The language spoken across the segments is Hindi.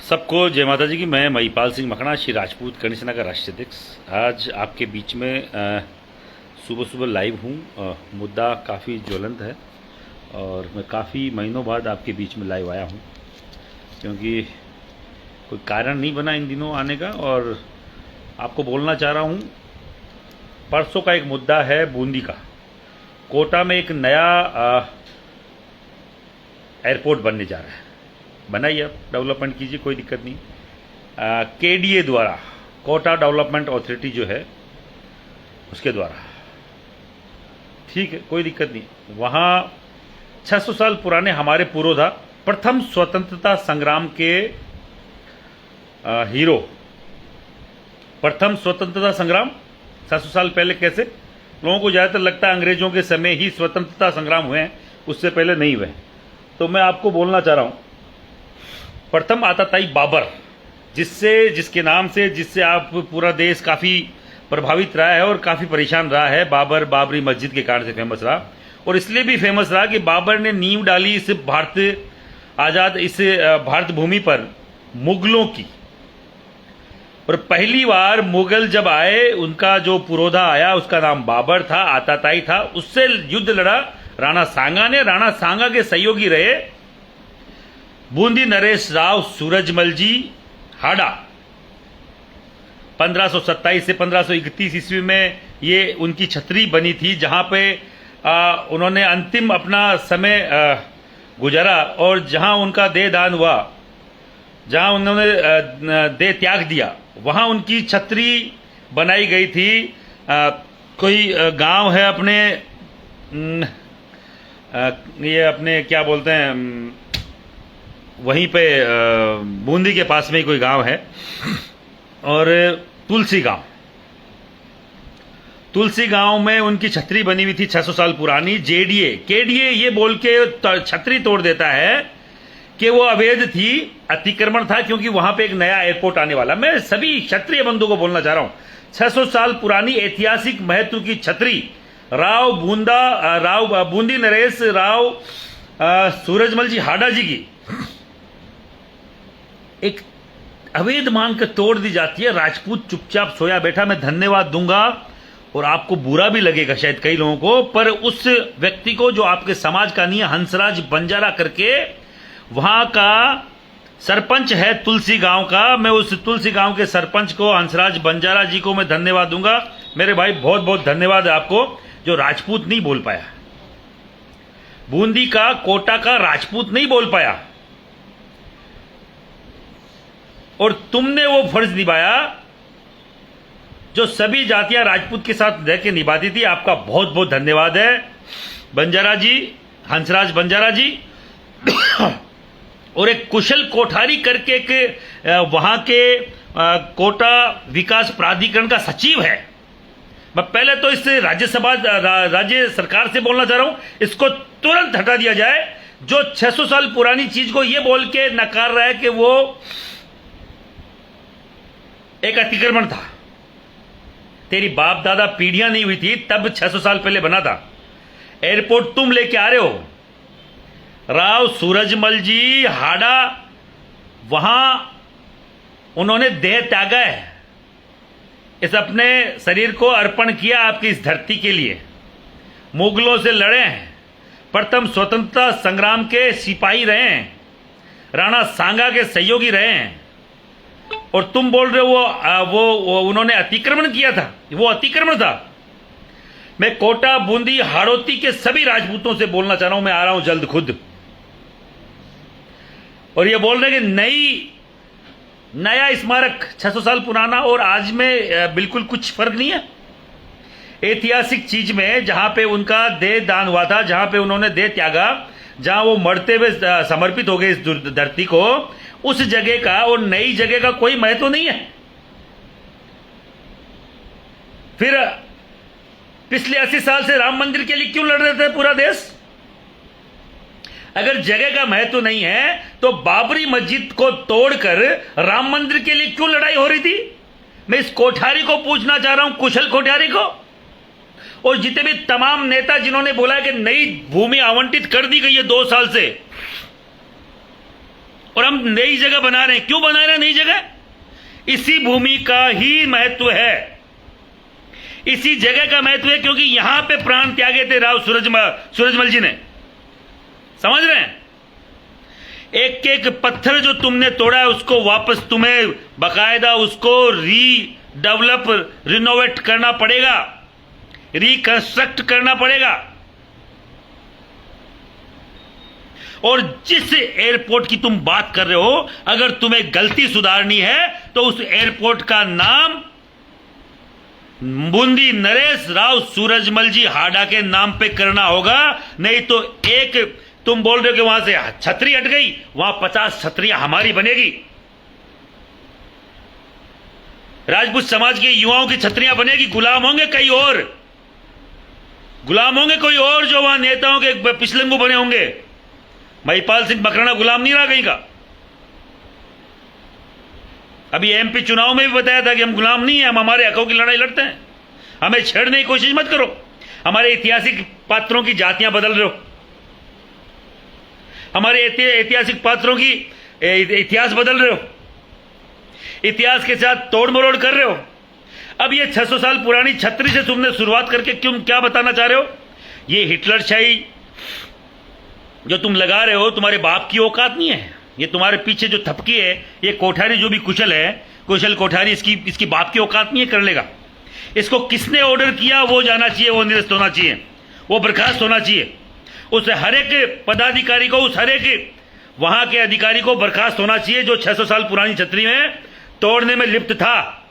सबको जय माता जी की। मैं महिपाल सिंह मखना, श्री राजपूत कर्ण सेना का राष्ट्रीय अध्यक्ष। आज आपके बीच में सुबह सुबह लाइव हूँ। मुद्दा काफ़ी ज्वलंत है और मैं काफ़ी महीनों बाद आपके बीच में लाइव आया हूँ, क्योंकि कोई कारण नहीं बना इन दिनों आने का। और आपको बोलना चाह रहा हूँ, परसों का एक मुद्दा है बूंदी का। कोटा में एक नया एयरपोर्ट बनने जा रहा है। बनाइए, आप डेवलपमेंट कीजिए, कोई दिक्कत नहीं। केडीए द्वारा, कोटा डेवलपमेंट अथॉरिटी जो है उसके द्वारा, ठीक है, कोई दिक्कत नहीं। वहाँ 600 साल पुराने हमारे पूर्वजा, प्रथम स्वतंत्रता संग्राम के हीरो, प्रथम स्वतंत्रता संग्राम 600 साल पहले कैसे? लोगों को ज़्यादातर लगता है अंग्रेजों के समय ही स्वतंत्रता संग्राम हुए हैं, उससे पहले नहीं हुए। तो मैं आपको बोलना चाह रहा हूँ, प्रथम आताताई बाबर, जिसके नाम से जिससे आप पूरा देश काफ़ी प्रभावित रहा है और काफ़ी परेशान रहा है। बाबर बाबरी मस्जिद के कारण से फेमस रहा, और इसलिए भी फेमस रहा कि बाबर ने नींव डाली इस भारत भूमि पर मुगलों की। और पहली बार मुगल जब आए, उनका जो पुरोधा आया उसका नाम बाबर था, आताताई था। उससे युद्ध लड़ा राणा सांगा ने। राणा सांगा के सहयोगी रहे बूंदी नरेश राव सूरजमल जी हाड़ा। 1527 से 1531 ईस्वी में ये उनकी छतरी बनी थी, जहां पे उन्होंने अंतिम अपना समय गुजारा। और जहां उनका देह दान हुआ, जहां उन्होंने देह त्याग दिया, वहां उनकी छतरी बनाई गई थी। कोई गांव है अपने, ये अपने क्या बोलते हैं, वहीं पे बूंदी के पास में ही कोई गांव है, और तुलसी गांव में उनकी छतरी बनी हुई थी 600 साल पुरानी। केडीए ये बोल के छतरी तोड़ देता है कि वो अवैध थी, अतिक्रमण था, क्योंकि वहां पे एक नया एयरपोर्ट आने वाला। मैं सभी क्षत्रिय बंधु को बोलना चाह रहा हूं, 600 साल पुरानी ऐतिहासिक महत्व की छतरी राव बूंदी नरेश राव सूरजमल जी हाड़ा जी की एक अवैध मान कर तोड़ दी जाती है। राजपूत चुपचाप सोया बैठा। मैं धन्यवाद दूंगा, और आपको बुरा भी लगेगा शायद कई लोगों को, पर उस व्यक्ति को जो आपके समाज का नहीं है, हंसराज बंजारा करके, वहां का सरपंच है तुलसी गांव का। मैं उस तुलसी गांव के सरपंच को, हंसराज बंजारा जी को मैं धन्यवाद दूंगा। मेरे भाई, बहुत बहुत धन्यवाद है आपको, जो राजपूत नहीं बोल पाया, बूंदी का, कोटा का राजपूत नहीं बोल पाया, और तुमने वो फर्ज निभाया जो सभी जातियां राजपूत के साथ रह के निभाती थी। आपका बहुत बहुत धन्यवाद है बंजारा जी, हंसराज बंजारा जी। और एक कुशल कोठारी करके एक वहां के कोटा विकास प्राधिकरण का सचिव है। मैं पहले तो इस राज्य सरकार से बोलना चाह रहा हूं, इसको तुरंत हटा दिया जाए। जो 600 साल पुरानी चीज को यह बोल के नकार रहा है कि वो एक अतिक्रमण था। तेरी बाप दादा पीढ़ियां नहीं हुई थी तब 600 साल पहले बना था। एयरपोर्ट तुम लेके आ रहे हो। राव सूरजमल जी हाड़ा, वहां उन्होंने देह त्यागा है, इस अपने शरीर को अर्पण किया आपकी इस धरती के लिए। मुगलों से लड़े हैं, प्रथम स्वतंत्रता संग्राम के सिपाही रहे हैं, राणा सांगा के सहयोगी रहे हैं, और तुम बोल रहे हो वो उन्होंने अतिक्रमण किया था। वो अतिक्रमण था। मैं कोटा, बूंदी, हाड़ौती के सभी राजपूतों से बोलना चाह रहा हूं, मैं आ रहा हूं जल्द खुद। और ये बोल रहे हैं कि नया स्मारक 600 साल पुराना और आज में बिल्कुल कुछ फर्क नहीं है। ऐतिहासिक चीज में, जहां पे उनका देह दान हुआ था, जहां पे उन्होंने देह त्यागा, जहां वो मरते हुए समर्पित हो गए इस धरती को, उस जगह का और नई जगह का कोई महत्व नहीं है। फिर पिछले 80 साल से राम मंदिर के लिए क्यों लड़ रहे थे पूरा देश? अगर जगह का महत्व नहीं है तो बाबरी मस्जिद को तोड़कर राम मंदिर के लिए क्यों लड़ाई हो रही थी? मैं इस कोठारी को पूछना चाह रहा हूं, कुशल कोठारी को, और जितने भी तमाम नेता जिन्होंने बोला कि नई भूमि आवंटित कर दी गई है 2 साल से, और हम नई जगह बना रहे हैं। क्यों बना रहे हैं नई जगह? इसी भूमि का ही महत्व है, इसी जगह का महत्व है, क्योंकि यहां पे प्राण त्यागे थे राव सूरजमल जी ने। समझ रहे हैं? एक एक पत्थर जो तुमने तोड़ा है उसको वापस तुम्हें बकायदा उसको रीडेवलप, रिनोवेट करना पड़ेगा, रिकंस्ट्रक्ट करना पड़ेगा। और जिस एयरपोर्ट की तुम बात कर रहे हो, अगर तुम्हें गलती सुधारनी है तो उस एयरपोर्ट का नाम बूंदी नरेश राव सूरजमल जी हाडा के नाम पे करना होगा। नहीं तो एक तुम बोल रहे हो कि वहां से छतरी हट गई, वहां 50 छतरियां हमारी बनेगी, राजपूत समाज के युवाओं की छतरियां बनेगी। गुलाम होंगे कई और, गुलाम होंगे कोई और, जो वहां नेताओं के पिछलंगू बने होंगे। महिपाल सिंह मकराना गुलाम नहीं रहा कहीं का। अभी एमपी चुनाव में भी बताया था कि हम गुलाम नहीं है, हम हमारे हकों की लड़ाई लड़ते हैं, हमें छेड़ने की कोशिश मत करो। हमारे ऐतिहासिक पात्रों की जातियां बदल रहे हो, हमारे ऐतिहासिक पात्रों की इतिहास बदल रहे हो, इतिहास के साथ तोड़ मरोड़ कर रहे हो। अब ये 600 साल पुरानी छतरी से तुमने शुरुआत करके क्यों, क्या बताना चाह रहे हो? ये हिटलरशाही जो तुम लगा रहे हो, तुम्हारे बाप की औकात नहीं है। ये तुम्हारे पीछे जो थपकी है, ये कोठारी जो भी कुशल है, कुशल कोठारी, इसकी बाप की औकात नहीं है कर लेगा। इसको किसने ऑर्डर किया वो जाना चाहिए, वो निरस्त होना चाहिए, वो बर्खास्त होना चाहिए। उस हर एक पदाधिकारी को, उस हर एक वहां के अधिकारी को बर्खास्त होना चाहिए जो 600 साल पुरानी छतरी में तोड़ने में लिप्त था।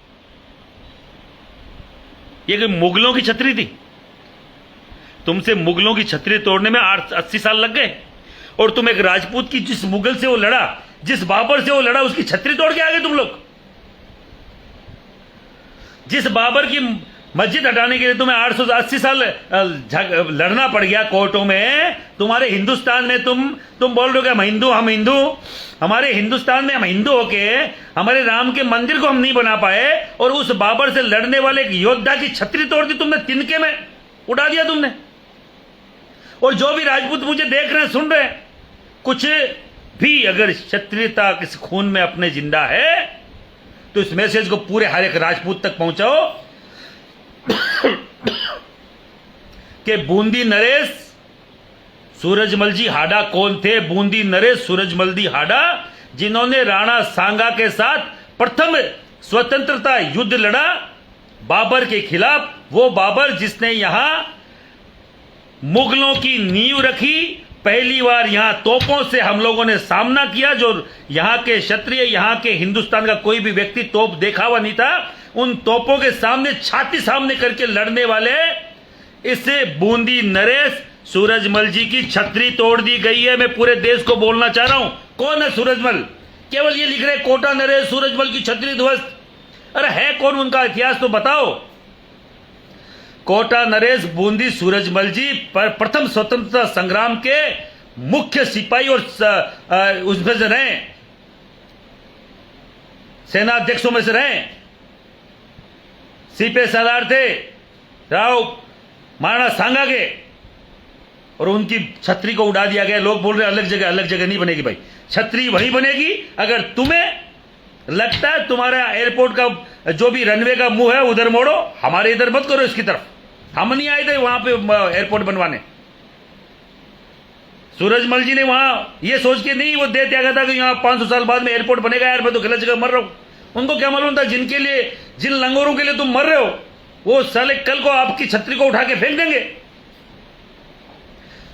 ये मुगलों की छतरी थी, तुमसे मुगलों की छतरी तोड़ने में 80 साल लग गए, और तुम एक राजपूत की, जिस मुगल से वो लड़ा, जिस बाबर से वो लड़ा, उसकी छतरी तोड़ के आ गए तुम लोग। जिस बाबर की मस्जिद हटाने के लिए तुम्हें 880 साल लड़ना पड़ गया कोर्टों में, तुम्हारे हिंदुस्तान में तुम बोल रहे हो कि हम हिंदू, हमारे हिंदुस्तान में हम हिंदू होके हमारे राम के मंदिर को हम नहीं बना पाए, और उस बाबर से लड़ने वाले एक योद्धा की छतरी तोड़ दी तुमने, तिनके में उड़ा दिया तुमने। और जो भी राजपूत मुझे देख रहे हैं, सुन रहे हैं, कुछ भी अगर क्षत्रियता किस खून में अपने जिंदा है तो इस मैसेज को पूरे हर एक राजपूत तक पहुंचाओ कि बूंदी नरेश सूरजमल जी हाडा कौन थे। बूंदी नरेश सूरजमल जी हाडा, जिन्होंने राणा सांगा के साथ प्रथम स्वतंत्रता युद्ध लड़ा बाबर के खिलाफ। वो बाबर जिसने यहां मुगलों की नींव रखी, पहली बार यहां तोपों से हम लोगों ने सामना किया, जो यहां के क्षत्रिय, यहां के हिंदुस्तान का कोई भी व्यक्ति तोप देखा हुआ नहीं था। उन तोपों के सामने छाती सामने करके लड़ने वाले इससे बूंदी नरेश सूरजमल जी की छतरी तोड़ दी गई है। मैं पूरे देश को बोलना चाह रहा हूं, कौन है सूरजमल? केवल ये लिख रहे कोटा नरेश सूरजमल की छतरी ध्वस्त। अरे है कौन? उनका इतिहास तो बताओ। कोटा नरेश बूंदी सूरजमल जी पर प्रथम स्वतंत्रता संग्राम के मुख्य सिपाही और उसमें से रहे, सेनाध्यक्षों में से रहे, सीपे सरदार थे राव महाराणा सांगा के, और उनकी छतरी को उड़ा दिया गया। लोग बोल रहे अलग जगह नहीं बनेगी। भाई छतरी वहीं बनेगी। अगर तुम्हें लगता है तुम्हारा एयरपोर्ट का जो भी रनवे का मुंह है उधर मोड़ो, हमारे इधर मत करो इसकी तरफ। हम नहीं आए थे वहां पे एयरपोर्ट बनवाने। सूरजमल जी ने वहां ये सोच के नहीं वो दे त्यागा था कि यहां 500 साल बाद में एयरपोर्ट बनेगा। यार मैं तो गलत जगह मर रहा हूं। उनको क्या मालूम था जिनके लिए, जिन लंगोरों के लिए तुम मर रहे हो, वो साले कल को आपकी छतरी को उठा के फेंक देंगे।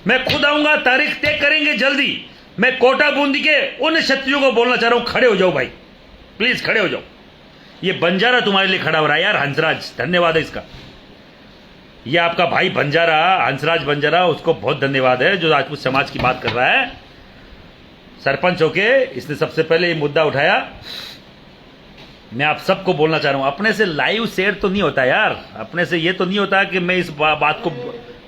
मैं खुद आऊंगा, तारीख तय करेंगे जल्दी। मैं कोटा बूंदी के उन क्षत्रियों को बोलना चाह रहा हूं, खड़े हो जाओ भाई, प्लीज खड़े हो जाओ। ये बंजारा तुम्हारे लिए खड़ा हो रहा है यार, हंसराज, धन्यवाद है इसका। ये आपका भाई बंजारा, हंसराज बंजारा, उसको बहुत धन्यवाद है जो राजपूत समाज की बात कर रहा है। सरपंच होके इसने सबसे पहले ये मुद्दा उठाया। मैं आप सबको बोलना चाह रहा हूं, अपने से लाइव शेयर तो नहीं होता यार, अपने से ये तो नहीं होता कि मैं इस बात को,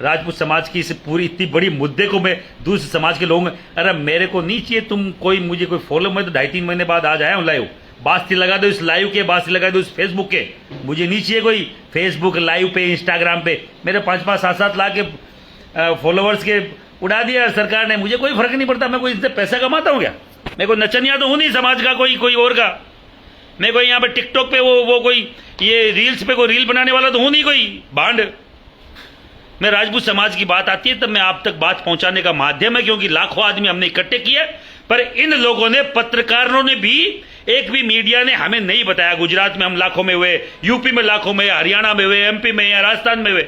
राजपूत समाज की इस पूरी इतनी बड़ी मुद्दे को मैं दूसरे समाज के लोगों, अरे मेरे को नहीं चाहिए तुम कोई मुझे कोई फॉलो, मैं तो 2.5-3 महीने बाद आज आया हूं लाइव। बास्ती लगा दो इस लाइव के, बास्ती लगा दो इस फेसबुक के। मुझे नहीं चाहिए कोई फेसबुक लाइव पे, इंस्टाग्राम पे। मेरे 5-5, 7-7 लाख के फॉलोवर्स के उड़ा दिया सरकार ने, मुझे कोई फर्क नहीं पड़ता। मैं कोई इससे पैसा कमाता हूँ क्या? मैं कोई नचनिया तो हूं नहीं समाज का, कोई और का। मैं कोई यहाँ पे टिकटॉक पे वो कोई ये रील्स पे कोई रील बनाने वाला तो हूं नहीं कोई भांड। मैं राजपूत समाज की बात आती है तब मैं आप तक बात पहुंचाने का माध्यम है, क्योंकि लाखों आदमी हमने इकट्ठे किए, पर इन लोगों ने, पत्रकारों ने भी, एक भी मीडिया ने हमें नहीं बताया। गुजरात में हम लाखों में हुए, यूपी में लाखों में, हरियाणा में हुए, एमपी में या राजस्थान में हुए।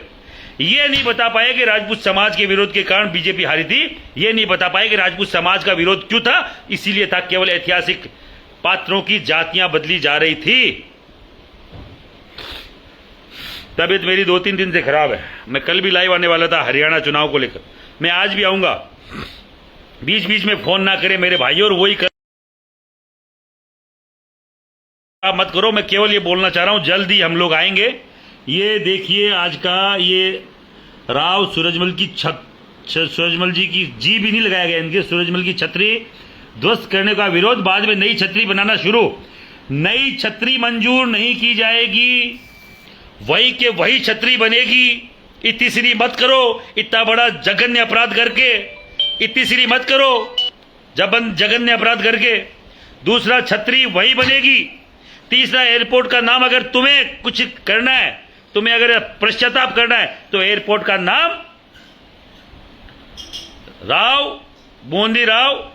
ये नहीं बता पाए कि राजपूत समाज के विरोध के कारण बीजेपी हारी थी। ये नहीं बता पाए कि राजपूत समाज का विरोध क्यों था। इसीलिए था केवल ऐतिहासिक पात्रों की जातियां बदली जा रही थी। तबीयत मेरी 2-3 दिन से खराब है। मैं कल भी लाइव आने वाला था हरियाणा चुनाव को लेकर, मैं आज भी आऊंगा। बीच बीच में फोन ना करें मेरे भाई, और वही मत करो। मैं केवल ये बोलना चाह रहा हूं, जल्द ही हम लोग आएंगे। ये देखिए आज का ये राव सूरजमल की सूरजमल जी की जी भी नहीं लगाया गया इनके, सूरजमल की छतरी ध्वस्त करने का विरोध, बाद में नई छतरी बनाना शुरू। नई छतरी मंजूर नहीं की जाएगी, वही के वही छतरी बनेगी। इतनी सीरी मत करो, इतना बड़ा जघन्य अपराध करके इतनी सीरी मत करो, जघन्य अपराध करके। दूसरा, छतरी वही बनेगी। तीसरा, एयरपोर्ट का नाम अगर तुम्हें कुछ करना है, तुम्हें अगर पश्चाताप करना है, तो एयरपोर्ट का नाम राव बूंदी राव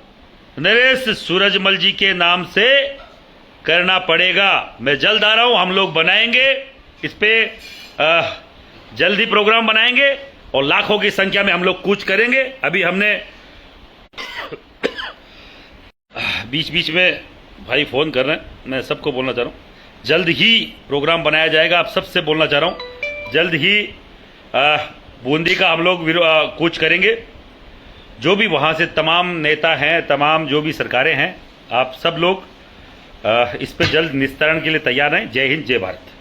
नरेश सूरजमल जी के नाम से करना पड़ेगा। मैं जल्द आ रहा हूं, हम लोग बनाएंगे इस पे जल्द ही प्रोग्राम बनाएंगे और लाखों की संख्या में हम लोग कूच करेंगे। अभी हमने बीच बीच में भाई फोन कर रहे हैं, मैं सबको बोलना चाह रहा हूं जल्द ही प्रोग्राम बनाया जाएगा। आप सबसे बोलना चाह रहा हूं, जल्द ही बूंदी का हम लोग कूच करेंगे। जो भी वहां से तमाम नेता हैं, तमाम जो भी सरकारें हैं, आप सब लोग इस पे जल्द निस्तारण के लिए तैयार हैं। जय हिंद, जय भारत।